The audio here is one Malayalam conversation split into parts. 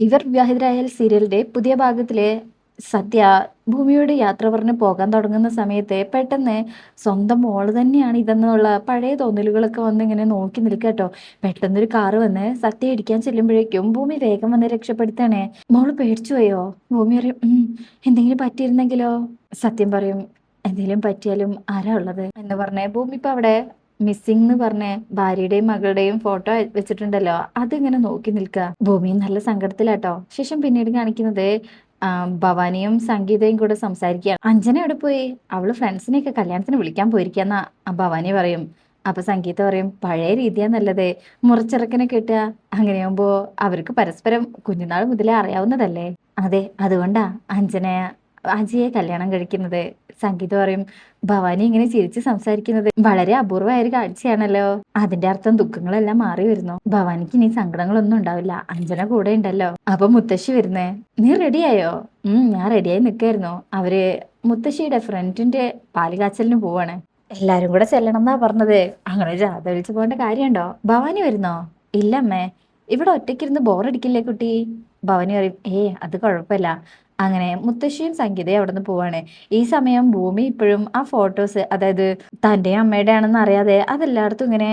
ഇവർ വിവാഹിതരായാൽ സീരിയലിന്റെ പുതിയ ഭാഗത്തിലെ സത്യ ഭൂമിയോട് യാത്ര പറഞ്ഞ് പോകാൻ തുടങ്ങുന്ന സമയത്ത് പെട്ടെന്ന് സ്വന്തം മോള് തന്നെയാണ് ഇതെന്നുള്ള പഴയ തോന്നലുകളൊക്കെ വന്ന് ഇങ്ങനെ നോക്കി നിൽക്കുക കേട്ടോ. പെട്ടെന്നൊരു കാറ് വന്ന് സത്യ ഇടിക്കാൻ ചെല്ലുമ്പോഴേക്കും ഭൂമി വേഗം വന്ന് രക്ഷപ്പെടുത്താണേ. മോള് പേടിച്ചു പോയോ? ഭൂമി പറയും എന്തെങ്കിലും പറ്റിയിരുന്നെങ്കിലോ? സത്യം പറയും എന്തെങ്കിലും പറ്റിയാലും ആരാ ഉള്ളത് എന്ന് പറഞ്ഞേ. ഭൂമി ഇപ്പൊ അവിടെ മിസ്സിംഗ് എന്ന് പറഞ്ഞ ഭാര്യയുടെയും മകളുടെയും ഫോട്ടോ വെച്ചിട്ടുണ്ടല്ലോ, അതിങ്ങനെ നോക്കി നിൽക്കുക. ഭൂമിയും നല്ല സങ്കടത്തിലാട്ടോ. ശേഷം പിന്നീട് കാണിക്കുന്നത് ഭവാനിയും സംഗീതയും കൂടെ സംസാരിക്കുകയാണ്. അഞ്ജന എവിടെ പോയി? അവള് ഫ്രണ്ട്സിനെയൊക്കെ കല്യാണത്തിന് വിളിക്കാൻ പോയിരിക്കാന്നാ ഭവാനി പറയും. അപ്പൊ സംഗീത പറയും പഴയ രീതിയാ നല്ലത്, മുറിച്ചിറക്കിനെ കിട്ടുക. അങ്ങനെയാകുമ്പോ അവർക്ക് പരസ്പരം കുഞ്ഞുനാൾ മുതലേ അറിയാവുന്നതല്ലേ. അതെ, അതുകൊണ്ടാ അജയെ കല്യാണം കഴിക്കുന്നത്. സംഗീത പറയും ഭവാനി ഇങ്ങനെ ചിരിച്ച് സംസാരിക്കുന്നത് വളരെ അപൂർവമായ ഒരു കാഴ്ചയാണല്ലോ. അതിന്റെ അർത്ഥം ദുഃഖങ്ങളെല്ലാം മാറി വരുന്നു. ഭവാനിക്ക് ഇനി സങ്കടങ്ങളൊന്നും ഉണ്ടാവില്ല, അഞ്ജന കൂടെ ഉണ്ടല്ലോ. അപ്പൊ മുത്തശ്ശി വരുന്നേ. നീ റെഡിയായോ? ഞാൻ റെഡിയായി നിൽക്കായിരുന്നു. അവര് മുത്തശ്ശിയുടെ ഫ്രണ്ടിന്റെ പാലുകാച്ചലിന് പോവാണ്. എല്ലാരും കൂടെ ചെല്ലണം എന്നാ പറഞ്ഞത്. അങ്ങനെ ജാഥ വിളിച്ചു പോകേണ്ട കാര്യമുണ്ടോ? ഭവാനി വരുന്നോ? ഇല്ല അമ്മേ, ഇവിടെ ഒറ്റയ്ക്കിരുന്ന് ബോറടിക്കില്ലേ കുട്ടി? ഭവാനി പറയും അത് കുഴപ്പമില്ല. അങ്ങനെ മുത്തശ്ശിയും സംഗീതയും അവിടെ നിന്ന് പോവാണ്. ഈ സമയം ഭൂമി ഇപ്പോഴും ആ ഫോട്ടോസ്, അതായത് തന്റെയും അമ്മയുടെ ആണെന്ന് അറിയാതെ അതെല്ലായിടത്തും ഇങ്ങനെ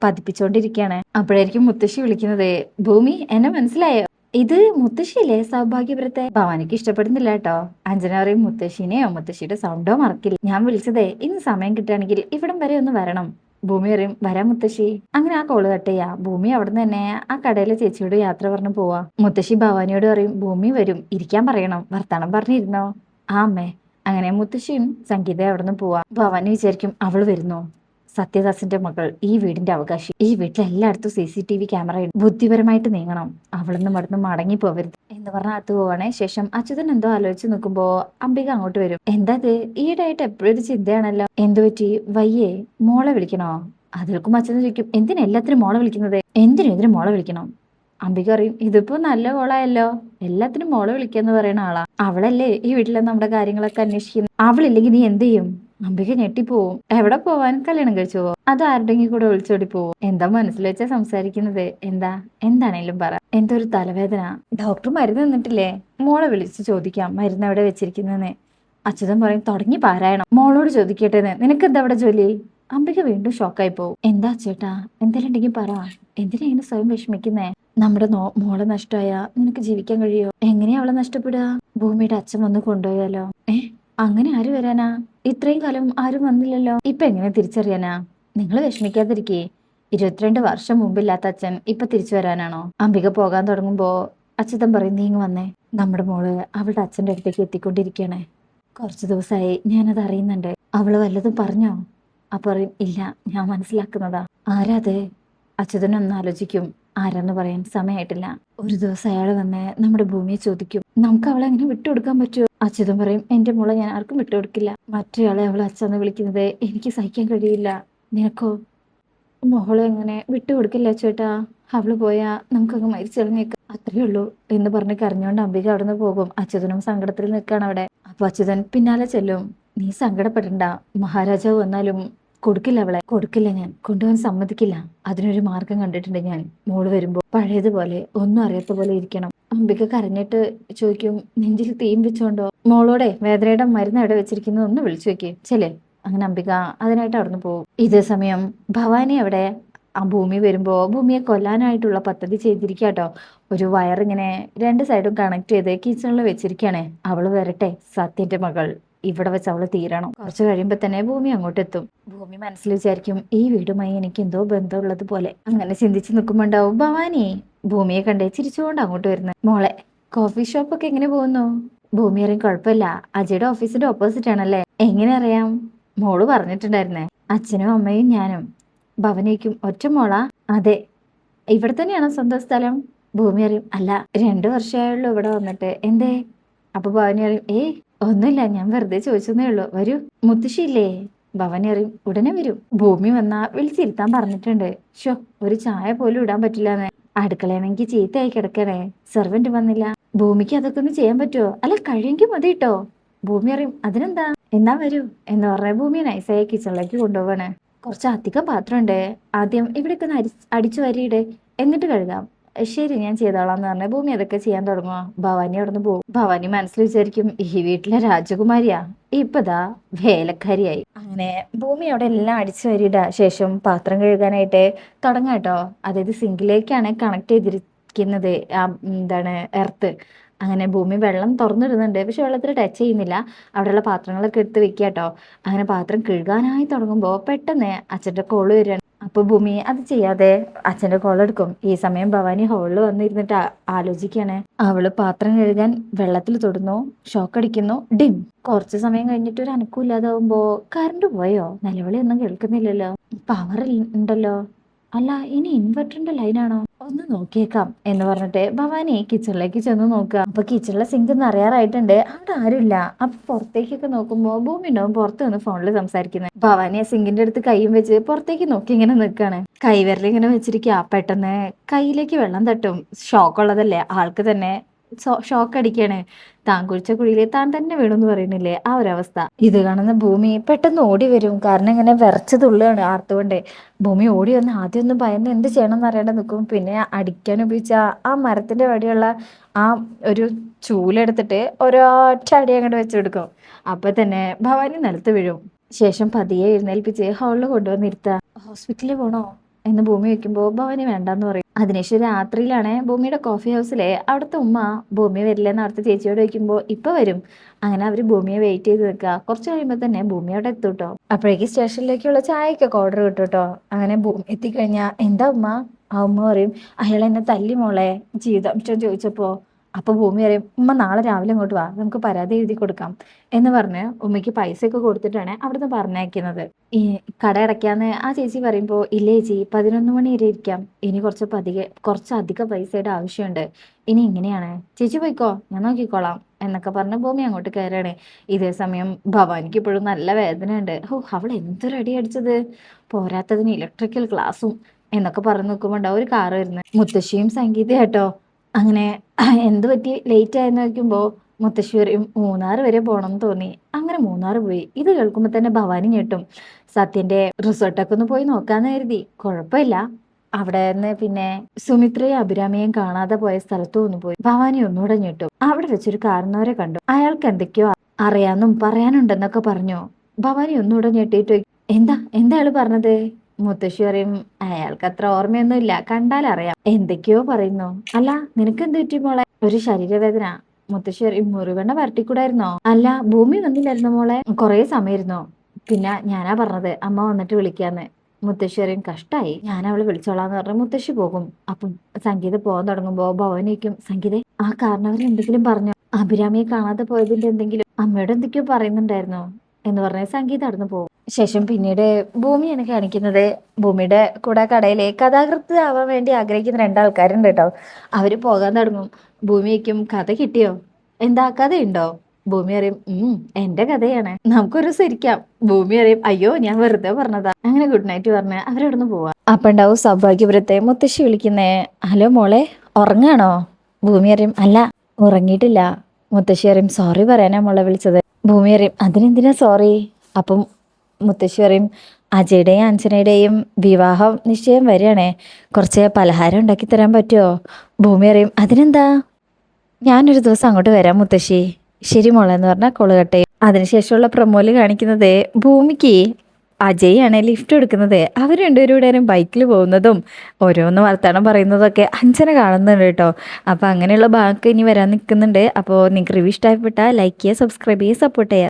പതിപ്പിച്ചോണ്ടിരിക്കുകയാണ്. അപ്പോഴായിരിക്കും മുത്തശ്ശി വിളിക്കുന്നത്. ഭൂമി, എന്നെ മനസ്സിലായോ? ഇത് മുത്തശ്ശിയല്ലേ സൗഭാഗ്യപുരത്തെ? ഭവാനിക്ക് ഇഷ്ടപ്പെടുന്നില്ല കേട്ടോ. അഞ്ജന പറയും മുത്തശ്ശിനെയോ മുത്തശ്ശിയുടെ സൗണ്ടോ മറക്കില്ല. ഞാൻ വിളിച്ചതേ ഇന്ന് സമയം കിട്ടുകയാണെങ്കിൽ ഇവിടം വരെ ഒന്ന് വരണം. ഭൂമി പറയും വരാം മുത്തശ്ശി. അങ്ങനെ ആ കോള് കട്ട് ചെയ്യാ. ഭൂമി അവിടെ നിന്ന് തന്നെ ആ കടയിലെ ചേച്ചിയോട് യാത്ര പറഞ്ഞു പോവാ. മുത്തശ്ശി ഭവാനിയോട് പറയും ഭൂമി വരും, ഇരിക്കാൻ പറയണം, വർത്താനം പറഞ്ഞിരുന്നോ? ആ അമ്മേ. അങ്ങനെ മുത്തശ്ശിയും സംഗീത അവിടെ നിന്ന് പോവാ. ഭവാനി വിചാരിക്കും അവള് വരുന്നോ? സത്യദാസിന്റെ മകൾ, ഈ വീടിന്റെ അവകാശി. ഈ വീട്ടിലെല്ലായിടത്തും CCTV ക്യാമറ ഉണ്ട്. ബുദ്ധിപരമായിട്ട് നീങ്ങണം, അവളൊന്നും അവിടുന്ന് മടങ്ങി പോവരുത് എന്ന് പറഞ്ഞ അകത്ത് പോവാണേ. ശേഷം അച്യുതൻ എന്തോ ആലോചിച്ച് നിൽക്കുമ്പോ അംബിക അങ്ങോട്ട് വരും. എന്താ ഇത് ഈയിടെയായിട്ട് എപ്പോഴും ഒരു ചിന്തയാണല്ലോ, എന്തു പറ്റി? വയ്യേ? മോളെ വിളിക്കണോ? അതിൽക്കും അച്ഛൻ ചോദിക്കും എന്തിനാ എല്ലാത്തിനും മോളെ വിളിക്കുന്നത്? എന്തിനും മോളെ വിളിക്കണം? അംബിക പറയും ഇതിപ്പോ നല്ല കോളായല്ലോ, എല്ലാത്തിനും മോളെ വിളിക്കാന്ന് പറയുന്ന ആളാ. അവളല്ലേ ഈ വീട്ടിലെ നമ്മുടെ കാര്യങ്ങളൊക്കെ അന്വേഷിക്കുന്നത്. അവളില്ലെങ്കിൽ നീ എന്ത് ചെയ്യും? അംബിക ഞെട്ടിപ്പോവും. എവിടെ പോവാൻ? കല്യാണം കഴിച്ചു പോവോ? അത് ആരുടെങ്കിലും കൂടെ ഒളിച്ചോടി പോവും? എന്താ മനസ്സിൽ വെച്ചാ സംസാരിക്കുന്നത്? എന്താണേലും പറ. എന്തൊരു തലവേദന. ഡോക്ടർ മരുന്ന് തന്നിട്ടില്ലേ? മോളെ വിളിച്ച് ചോദിക്കാം മരുന്ന് എവിടെ വെച്ചിരിക്കുന്നതെന്ന്. അച്യുതൻ പറയും തുടങ്ങി പാരായണം. മോളോട് ചോദിക്കട്ടെന്ന്, നിനക്ക് എന്താ അവിടെ ജോലി? അംബിക വീണ്ടും ഷോക്കായി പോവും. എന്താ ചേട്ടാ, എന്തെങ്കിലും ഉണ്ടെങ്കിൽ പറ. എന്തിനാ ഇങ്ങനെ സ്വയം വിഷമിക്കുന്നേ? നമ്മുടെ മോളെ നഷ്ടമായ നിനക്ക് ജീവിക്കാൻ കഴിയോ? എങ്ങനെയാ അവളെ നഷ്ടപ്പെടുക? ഭൂമിയുടെ അച്ഛൻ വന്ന് കൊണ്ടുപോയാലോ? അങ്ങനെ ആര് വരാനാ? ഇത്രയും കാലം ആരും വന്നില്ലല്ലോ, ഇപ്പൊ എങ്ങനെ തിരിച്ചറിയാനാ? നിങ്ങൾ വിഷമിക്കാതിരിക്കേ. 22 വർഷം മുമ്പില്ലാത്ത അച്ഛൻ ഇപ്പൊ തിരിച്ചു വരാനാണോ? അംബിക പോകാൻ തുടങ്ങുമ്പോ അച്യുതൻ പറയും നീങ്ങ് വന്നേ, നമ്മുടെ മോള് അവളുടെ അച്ഛന്റെ അടുത്തേക്ക് എത്തിക്കൊണ്ടിരിക്കണേ. കുറച്ചു ദിവസമായി ഞാനത് അറിയുന്നുണ്ട്. അവള് വല്ലതും പറഞ്ഞോ? അപ്പൊ പറയും ഇല്ല, ഞാൻ മനസ്സിലാക്കുന്നതാ. ആരാത്? അച്യുതനൊന്ന് ആലോചിക്കും. ആരാന്ന് പറയാൻ സമയമായിട്ടില്ല. ഒരു ദിവസം അയാൾ വന്ന് നമ്മുടെ ഭൂമിയെ ചോദിക്കും നമുക്ക് അവളെ എങ്ങനെ വിട്ടുകൊടുക്കാൻ പറ്റുമോ? അച്യുതൻ പറയും എന്റെ മോളെ ഞാൻ ആർക്കും വിട്ടുകൊടുക്കില്ല. മറ്റൊരാളെ അവളെ അച്ഛന്ന് വിളിക്കുന്നത് എനിക്ക് സഹിക്കാൻ കഴിയില്ല. നിനക്കോ? മോളെ എങ്ങനെ വിട്ടുകൊടുക്കില്ല ചേട്ടാ. അവള് പോയാ നമുക്കങ്ങ് മരിച്ചെറിഞ്ഞേക്കാം, അത്രേ ഉള്ളൂ എന്ന് പറഞ്ഞ് കരഞ്ഞുകൊണ്ട് അംബിക അവിടെ നിന്ന് പോകും. അച്യുതനും സങ്കടത്തിൽ നിൽക്കാണ് അവിടെ. അപ്പൊ അച്യുതൻ പിന്നാലെ ചെല്ലും. നീ സങ്കടപ്പെടണ്ട, മഹാരാജാവ് വന്നാലും കൊടുക്കില്ല, അവളെ കൊടുക്കില്ല, ഞാൻ കൊണ്ടുപോകാൻ സമ്മതിക്കില്ല. അതിനൊരു മാർഗം കണ്ടിട്ടുണ്ട് ഞാൻ. മോള് വരുമ്പോ പഴയതുപോലെ ഒന്നും അറിയാത്ത പോലെ ഇരിക്കണം. അംബിക കരഞ്ഞിട്ട് ചോദിക്കും നെഞ്ചിൽ തീം വെച്ചോണ്ടോ? മോളോടെ വേദനയുടെ മരുന്ന് എവിടെ വെച്ചിരിക്കുന്നത് ഒന്ന് വിളിച്ചു വെക്കേ ചെല്ലേ. അങ്ങനെ അംബിക അതിനായിട്ട് അവിടുന്ന് പോകും. ഇതേ സമയം ഭവാനി അവിടെ ആ ഭൂമി വരുമ്പോ ഭൂമിയെ കൊല്ലാനായിട്ടുള്ള പദ്ധതി ചെയ്തിരിക്കാട്ടോ. ഒരു വയറിങ്ങനെ 2 സൈഡും കണക്ട് ചെയ്ത് കിച്ചണിൽ വെച്ചിരിക്കുകയാണേ. അവള് വരട്ടെ, സത്യന്റെ മകൾ ഇവിടെ വെച്ച് അവള് തീരണം. കുറച്ച് കഴിയുമ്പോ തന്നെ ഭൂമി അങ്ങോട്ട് എത്തും. ഭൂമി മനസ്സിൽ വിചാരിക്കും ഈ വീടുമായി എനിക്ക് എന്തോ ബന്ധമുള്ളത് പോലെ. അങ്ങനെ ചിന്തിച്ച് നിൽക്കുമ്പോണ്ടാവും ഭവാനി ഭൂമിയെ കണ്ടേ ചിരിച്ചുകൊണ്ട് അങ്ങോട്ട് വരുന്നത്. മോളെ, കോഫി ഷോപ്പൊക്കെ എങ്ങനെ പോകുന്നു? ഭൂമി അറിയും കുഴപ്പമില്ല, അജയുടെ ഓഫീസിന്റെ ഓപ്പോസിറ്റ് ആണല്ലേ. എങ്ങനെ അറിയാം? മോള് പറഞ്ഞിട്ടുണ്ടായിരുന്നേ. അച്ഛനും അമ്മയും ഞാനും. ഭവനിക്കും ഒറ്റ മോളാ? അതെ. ഇവിടെ തന്നെയാണോ സ്വന്തം സ്ഥലം? ഭൂമി അറിയും അല്ല, 2 വർഷമായുള്ളൂ ഇവിടെ വന്നിട്ട്. എന്തേ? അപ്പൊ ഭവാനി അറിയും ഒന്നുമില്ല, ഞാൻ വെറുതെ ചോദിച്ചെന്നേ ഉള്ളൂ. വരൂ. മുത്തശ്ശിയില്ലേ? ഭവാനി അറിയും ഉടനെ വരും. ഭൂമി വന്നാ വിളിച്ചിരുത്താൻ പറഞ്ഞിട്ടുണ്ട്. ഷോ, ഒരു ചായ പോലും ഇടാൻ പറ്റില്ലാന്ന്. അടുക്കളയാണെങ്കിൽ ചീത്തയായി കിടക്കണേ, സെർവന്റ് വന്നില്ല. ഭൂമിക്ക് അതൊക്കെ ഒന്ന് ചെയ്യാൻ പറ്റുമോ? അല്ല കഴിയെങ്കിൽ മതി കേട്ടോ. ഭൂമി അറിയും അതിനെന്താ, എന്നാ വരൂ എന്ന് പറഞ്ഞ ഭൂമിയെ നൈസായി കിച്ചണിലേക്ക് കൊണ്ടുപോവാണ്. കുറച്ച് അധികം പാത്രമുണ്ട്, ആദ്യം ഇവിടേക്ക് ഒന്ന് അടിച്ചു വരിയിട്, എന്നിട്ട് കഴുകാം. ശരി ഞാൻ ചെയ്തോളാം എന്ന് പറഞ്ഞ ഭൂമി അതൊക്കെ ചെയ്യാൻ തുടങ്ങുക. ഭവാനി അവിടെ നിന്ന് പോകും. ഭവാനി മനസ്സിൽ വിചാരിക്കും ഈ വീട്ടിലെ രാജകുമാരിയാ ഇപ്പതാ വേലക്കാരിയായി. അങ്ങനെ ഭൂമി അവിടെ എല്ലാം അടിച്ചു വരിയിട ശേഷം പാത്രം കഴുകാനായിട്ട് തുടങ്ങാട്ടോ. അതായത് സിങ്കിലേക്കാണ് കണക്ട് ചെയ്തിരിക്കുന്നത് ആ എന്താണ് എർത്ത്. അങ്ങനെ ഭൂമി വെള്ളം തുറന്നിടുന്നുണ്ട്, പക്ഷെ വെള്ളത്തിൽ ടച്ച് ചെയ്യുന്നില്ല. അവിടെയുള്ള പാത്രങ്ങളൊക്കെ എടുത്ത് വെക്കാട്ടോ. അങ്ങനെ പാത്രം കഴുകാനായി തുടങ്ങുമ്പോൾ പെട്ടെന്ന് അച്ഛൻ്റെ കോള് വരികയാണ്. അപ്പൊ ഭൂമി അത് ചെയ്യാതെ അച്ഛൻ്റെ കോൾ എടുക്കും. ഈ സമയം ഭവാനി ഹോളിൽ വന്നിരുന്നിട്ട് ആലോചിക്കാണ്. അവള് പാത്രം കഴുകാൻ വെള്ളത്തിൽ തൊടുന്നു, ഷോക്ക് അടിക്കുന്നു, ഡിം. കുറച്ച് സമയം കഴിഞ്ഞിട്ട് ഒരു അനക്കൂല്ലാതാവുമ്പോ കറണ്ട് പോയോ? നിലവിളിയൊന്നും കേൾക്കുന്നില്ലല്ലോ, പവർ ഉണ്ടല്ലോ. അല്ല ഇനി ഇൻവെർട്ടറിന്റെ ലൈനാണോ? ഒന്ന് നോക്കിയേക്കാം എന്ന് പറഞ്ഞിട്ട് ഭവാനി കിച്ചണിലേക്ക് ചെന്ന് നോക്കുക. അപ്പൊ കിച്ചണിലെ സിങ്ക് നിറയാറായിട്ടുണ്ട്, അവിടെ ആരുമില്ല. അപ്പൊ പുറത്തേക്കൊക്കെ നോക്കുമ്പോ ഭൂമി ഉണ്ടാവും പുറത്ത് നിന്ന് ഫോണിൽ സംസാരിക്കുന്നത്. ഭവാനി ആ സിങ്കിന്റെ അടുത്ത് കൈയും വെച്ച് പുറത്തേക്ക് നോക്കി ഇങ്ങനെ നിൽക്കാണ്. കൈവിരലിങ്ങനെ വെച്ചിരിക്കുക. പെട്ടെന്ന് കയ്യിലേക്ക് വെള്ളം തട്ടും. ഷോക്ക് ഉള്ളതല്ലേ ആൾക്ക് തന്നെ, ഷോക്ക് അടിക്കാണ്. താൻ കുഴിച്ച കുഴിയിൽ താൻ തന്നെ വീണെന്ന് പറയുന്നില്ലേ, ആ ഒരു അവസ്ഥ. ഇത് കാണുന്ന ഭൂമി പെട്ടെന്ന് ഓടി വരും. കാരണം ഇങ്ങനെ വിറച്ച് തുള്ളുകയാണ് ആർത്തുകൊണ്ട്. ഭൂമി ഓടി വന്ന് ആദ്യം ഒന്ന് ഭയന്ന് എന്ത് ചെയ്യണം എന്ന് അറിയാണ്ട് നിൽക്കും. പിന്നെ അടിക്കാൻ ഉപയോഗിച്ച ആ മരത്തിന്റെ വടിയുള്ള ആ ഒരു ചൂലെടുത്തിട്ട് ഒരൊറ്റ അടി അങ്ങോട്ട് വെച്ചെടുക്കും. അപ്പൊ തന്നെ ഭവാനി നിലത്ത് വീഴും. ശേഷം പതിയെ എഴുന്നേൽപ്പിച്ച് ഹാളിൽ കൊണ്ടുവന്നിരുത്തുക. ഹോസ്പിറ്റലിൽ പോണോ എന്ന് ഭൂമി വെക്കുമ്പോൾ ഭവാനി വേണ്ടെന്ന് പറയും. അതിനുശേഷം രാത്രിയിലാണ് ഭൂമിയുടെ കോഫി ഹൗസിലെ അവിടുത്തെ ഉമ്മ ഭൂമി വരില്ലെന്ന് അവിടുത്തെ ചേച്ചിയോട് ചോദിക്കുമ്പോൾ ഇപ്പൊ വരും. അങ്ങനെ അവര് ഭൂമിയെ വെയിറ്റ് ചെയ്ത് നിൽക്കുക. കുറച്ച് കഴിയുമ്പോൾ തന്നെ ഭൂമി അവിടെ എത്തും കേട്ടോ. അപ്പോഴേക്ക് സ്റ്റേഷനിലേക്കുള്ള ചായക്കൊക്കെ ഓർഡർ കിട്ടും കേട്ടോ. അങ്ങനെ ഭൂമി എത്തിക്കഴിഞ്ഞാൽ എന്താ ഉമ്മ? ആ ഉമ്മ പറയും അയാൾ എന്നെ തല്ലി മോളെ ജീവിതാംശം ചോദിച്ചപ്പോ. അപ്പൊ ഭൂമി പറയും ഉമ്മ നാളെ രാവിലെ ഇങ്ങോട്ട് വാ, നമുക്ക് പരാതി എഴുതി കൊടുക്കാം എന്ന് പറഞ്ഞ് ഉമ്മയ്ക്ക് പൈസയൊക്കെ കൊടുത്തിട്ടാണ് അവിടുന്ന് പറഞ്ഞയക്കുന്നത്. ഈ കട അടയ്ക്കാന്ന് ആ ചേച്ചി പറയുമ്പോൾ ഇല്ലേ ചേച്ചി 11 മണി വരെ ഇരിക്കാം, ഇനി കുറച്ചധികം പൈസയുടെ ആവശ്യമുണ്ട്, ഇനി ഇങ്ങനെയാണ് ചേച്ചി പോയിക്കോ ഞാൻ നോക്കിക്കോളാം എന്നൊക്കെ പറഞ്ഞ് ഭൂമി അങ്ങോട്ട് കയറാണ്. ഇതേ സമയം ഭവാനിക്ക് ഇപ്പോഴും നല്ല വേദന ഉണ്ട്. ഓ അവൾ എന്തൊരു അടി അടിച്ചത്, പോരാത്തതിന് ഇലക്ട്രിക്കൽ ക്ലാസ്സും എന്നൊക്കെ പറഞ്ഞു നിൽക്കുമ്പോൾ ഒരു കാറ് വരുന്നത്. മുത്തശ്ശിയും സംഗീത കേട്ടോ. അങ്ങനെ എന്ത് പറ്റി ലേറ്റ് ആയെന്ന് നോക്കുമ്പോൾ മുത്തശ്ശി പറയും മൂന്നാർ വരെ പോകണമെന്ന് തോന്നി. അങ്ങനെ മൂന്നാർ പോയി. ഇത് കേൾക്കുമ്പോൾ തന്നെ ഭവാനി ഞെട്ടും. സത്യന്റെ റിസോർട്ടൊക്കെ ഒന്ന് പോയി നോക്കാന്ന് കരുതി, കുഴപ്പമില്ല. അവിടെ നിന്ന് പിന്നെ സുമിത്രയും അഭിരാമിയും കാണാതെ പോയ സ്ഥലത്തും ഒന്ന് പോയി. ഭവാനി ഒന്നുകൂടെ ഞെട്ടും. അവിടെ വെച്ചൊരു കാരണവരെ കണ്ടു. അയാൾക്ക് എന്തൊക്കെയോ അറിയാന്നും പറയാനുണ്ടെന്നൊക്കെ പറഞ്ഞു. ഭവാനി ഒന്നുകൂടെ ഞെട്ടിയിട്ട് എന്താ അയാൾ പറഞ്ഞത്? മുത്തശ്ശി പറയും അയാൾക്ക് അത്ര ഓർമ്മയൊന്നും ഇല്ല, കണ്ടാൽ അറിയാം, എന്തൊക്കെയോ പറയുന്നു. അല്ല നിനക്ക് എന്ത് പറ്റി മോളെ? ഒരു ശരീരവേദന. മുത്തശ്ശി പറയും മുറിവെണ്ണ വരട്ടിക്കൂടായിരുന്നോ? അല്ല ഭൂമി വന്നില്ലായിരുന്നു മോളെ, കുറെ സമയമായിരുന്നോ? പിന്നെ ഞാനാ പറഞ്ഞത് അമ്മ വന്നിട്ട് വിളിക്കാന്ന്. മുത്തശ്ശി പറയും കഷ്ടായി, ഞാൻ അവളെ വിളിച്ചോളാന്ന് പറഞ്ഞ മുത്തശ്ശി പോകും. അപ്പം സംഗീത പോകാൻ തുടങ്ങുമ്പോ ഭവനിക്കും സംഗീത ആ കാരണവർ എന്തെങ്കിലും പറഞ്ഞോ? അഭിരാമിയെ കാണാതെ പോയതിന്റെ എന്തെങ്കിലും അമ്മയോട് എന്തൊക്കെയോ പറയുന്നുണ്ടായിരുന്നോ എന്ന് പറഞ്ഞ സംഗീത അവിടുന്ന് പോകും. ശേഷം പിന്നീട് ഭൂമിയാണ് കാണിക്കുന്നത്. ഭൂമിയുടെ കൂടെ കടയിലെ കഥാകൃത്ത് ആവാൻ വേണ്ടി ആഗ്രഹിക്കുന്ന രണ്ടാൾക്കാരുണ്ട് കേട്ടോ. അവര് പോകാൻ തുടങ്ങും. ഭൂമിക്കും കഥ കിട്ടിയോ? എന്താ കഥയുണ്ടോ? ഭൂമി അറിയും എന്റെ കഥയാണ്, നമുക്കൊരു സിരിക്കാം. ഭൂമി അറിയും അയ്യോ ഞാൻ വെറുതെ പറഞ്ഞതാ. അങ്ങനെ ഗുഡ് നൈറ്റ് പറഞ്ഞ് അവരവിടുന്ന് പോവാ. അപ്പൊ ഉണ്ടാവും സൗഭാഗ്യപുരത്തെ മുത്തശ്ശി വിളിക്കുന്നേ. ഹലോ മോളെ ഉറങ്ങാണോ? ഭൂമി അറിയും അല്ല ഉറങ്ങിയിട്ടില്ല. മുത്തശ്ശി അറിയും സോറി പറയാനാ മോളെ വിളിച്ചത്. ഭൂമി അറിയും അതിനെന്തിനാ സോറി? അപ്പം മുത്തശ്ശി പറയും അജയുടെയും അഞ്ജനയുടെയും വിവാഹം നിശ്ചയം വരികയാണേ, കുറച്ച് പലഹാരം ഉണ്ടാക്കി തരാൻ പറ്റുമോ? ഭൂമി അറിയും അതിനെന്താ, ഞാനൊരു ദിവസം അങ്ങോട്ട് വരാം മുത്തശ്ശി. ശരി മോളെ എന്ന് പറഞ്ഞാൽ കോള് കട്ട് ചെയ്യും. അതിനുശേഷമുള്ള പ്രൊമോയിൽ കാണിക്കുന്നത് ഭൂമിക്ക് അജയാണ് ലിഫ്റ്റ് എടുക്കുന്നത്. അവർ രണ്ടുപേരും ബൈക്കിൽ പോകുന്നതും ഓരോന്ന് വർത്താനം പറയുന്നതൊക്കെ അഞ്ജന കാണുന്നുണ്ട് കേട്ടോ. അപ്പോൾ അങ്ങനെയുള്ള ഭാഗമൊക്കെ ഇനി വരാൻ നിൽക്കുന്നുണ്ട്. അപ്പോൾ നിങ്ങൾക്ക് റിവ്യൂ ഇഷ്ടപ്പെട്ടാൽ ലൈക്ക് ചെയ്യുക, സബ്സ്ക്രൈബ് ചെയ്യുക, സപ്പോർട്ട് ചെയ്യുക.